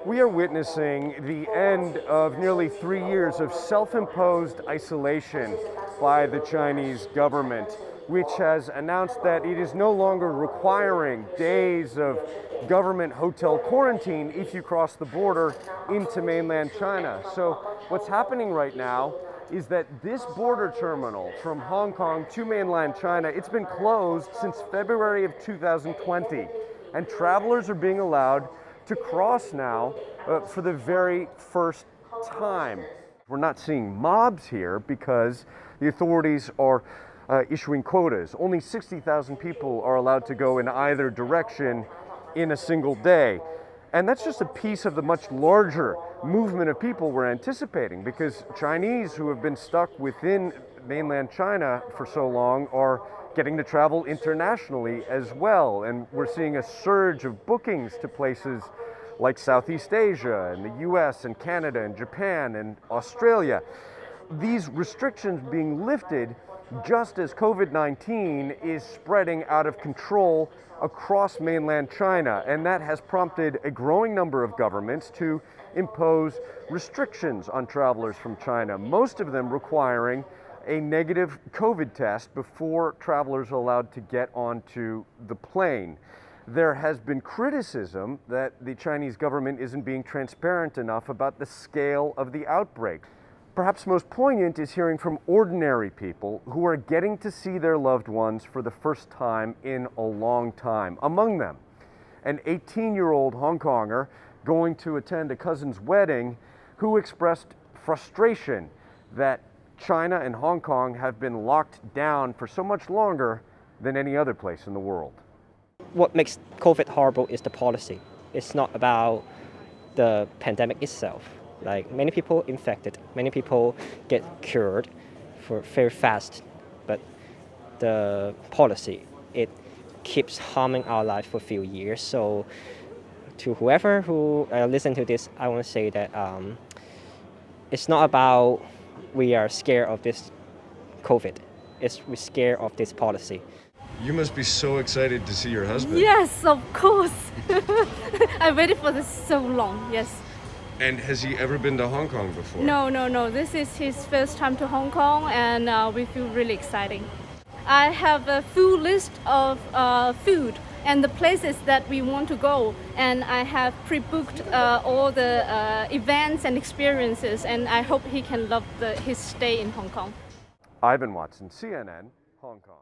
We are witnessing the end of nearly 3 years of self-imposed isolation by the Chinese government, which has announced that it is no longer requiring days of government hotel quarantine if you cross the border into mainland China. So what's happening right now is that this border terminal from Hong Kong to mainland China, it's been closed since February of 2020, and travelers are being allowed to cross now for the very first time. We're not seeing mobs here because the authorities are issuing quotas. Only 60,000 people are allowed to go in either direction in a single day. And that's just a piece of the much larger movement of people we're anticipating, because Chinese who have been stuck within mainland China for so long are getting to travel internationally as well. And we're seeing a surge of bookings to places like Southeast Asia and the US and Canada and Japan and Australia. These restrictions being lifted just as COVID-19 is spreading out of control across mainland China, and that has prompted a growing number of governments to impose restrictions on travelers from China, most of them requiring a negative COVID test before travelers are allowed to get onto the plane. There has been criticism that the Chinese government isn't being transparent enough about the scale of the outbreak. Perhaps most poignant is hearing from ordinary people who are getting to see their loved ones for the first time in a long time. Among them, an 18-year-old Hong Konger going to attend a cousin's wedding who expressed frustration that China and Hong Kong have been locked down for so much longer than any other place in the world. What makes COVID horrible is the policy. It's not about the pandemic itself. Like, many people infected, many people get cured very fast, but the policy, it keeps harming our life for a few years. So to whoever who listen to this, I want to say that it's not about we are scared of this COVID, we're scared of this policy. You must be so excited to see your husband. Yes, of course. I waited for this so long, yes. And has he ever been to Hong Kong before? No. This is his first time to Hong Kong, and we feel really exciting. I have a full list of food and the places that we want to go, and I have pre-booked all the events and experiences, and I hope he can love his stay in Hong Kong. Ivan Watson, CNN, Hong Kong.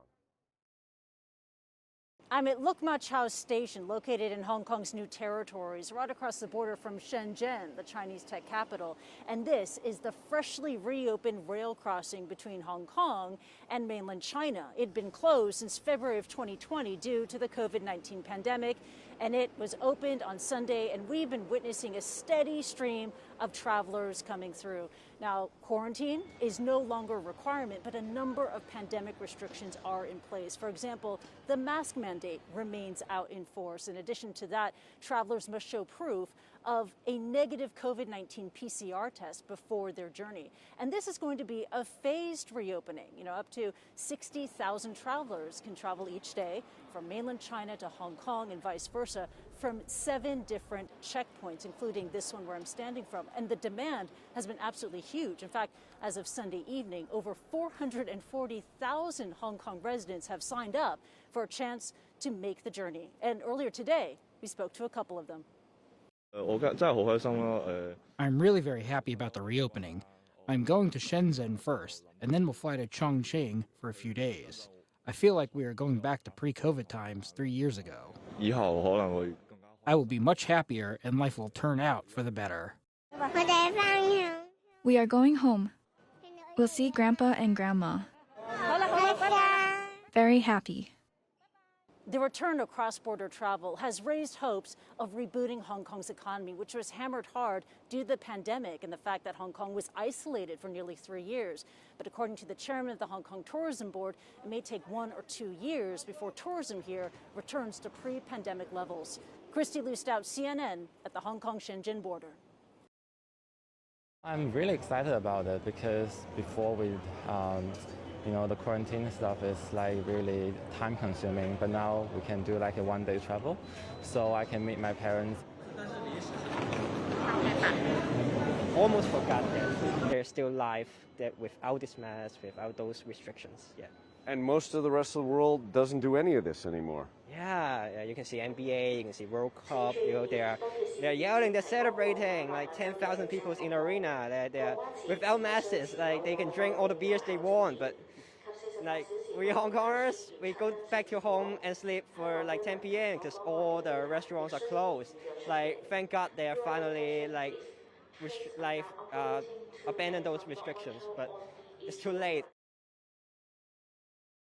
I'm at Luk Ma Chau Station, located in Hong Kong's New Territories, right across the border from Shenzhen, the Chinese tech capital. And this is the freshly reopened rail crossing between Hong Kong and mainland China. It had been closed since February of 2020 due to the COVID-19 pandemic, and it was opened on Sunday, and we've been witnessing a steady stream of travelers coming through. Now, quarantine is no longer a requirement, but a number of pandemic restrictions are in place. For example, the mask mandate remains out in force. In addition to that, travelers must show proof of a negative COVID-19 PCR test before their journey. And this is going to be a phased reopening. Up to 60,000 travelers can travel each day from mainland China to Hong Kong and vice versa from 7 different checkpoints, including this one where I'm standing from. And the demand has been absolutely huge. In fact, as of Sunday evening, over 440,000 Hong Kong residents have signed up for a chance to make the journey. And earlier today, we spoke to a couple of them. I'm really very happy about the reopening. I'm going to Shenzhen first, and then we'll fly to Chongqing for a few days. I feel like we are going back to pre-COVID times 3 years ago. I will be much happier, and life will turn out for the better. We are going home. We'll see Grandpa and Grandma. Very happy. The return of cross-border travel has raised hopes of rebooting Hong Kong's economy, which was hammered hard due to the pandemic and the fact that Hong Kong was isolated for nearly 3 years. But according to the chairman of the Hong Kong Tourism Board, it may take 1 or 2 years before tourism here returns to pre-pandemic levels. Christy Lu Stout, CNN, at the Hong Kong-Shenzhen border. I'm really excited about it because before the quarantine stuff is like really time consuming, but now we can do like a one-day travel, so I can meet my parents. almost forgot that there's still life that without this mask, without those restrictions. Yeah. And most of the rest of the world doesn't do any of this anymore. Yeah, you can see NBA, you can see World Cup. They're yelling, they're celebrating. Like 10,000 people in the arena. They're without masks. Like they can drink all the beers they want, but like we Hong Kongers, we go back to home and sleep for like 10 p.m. because all the restaurants are closed. Like thank God they are finally abandon those restrictions, but it's too late.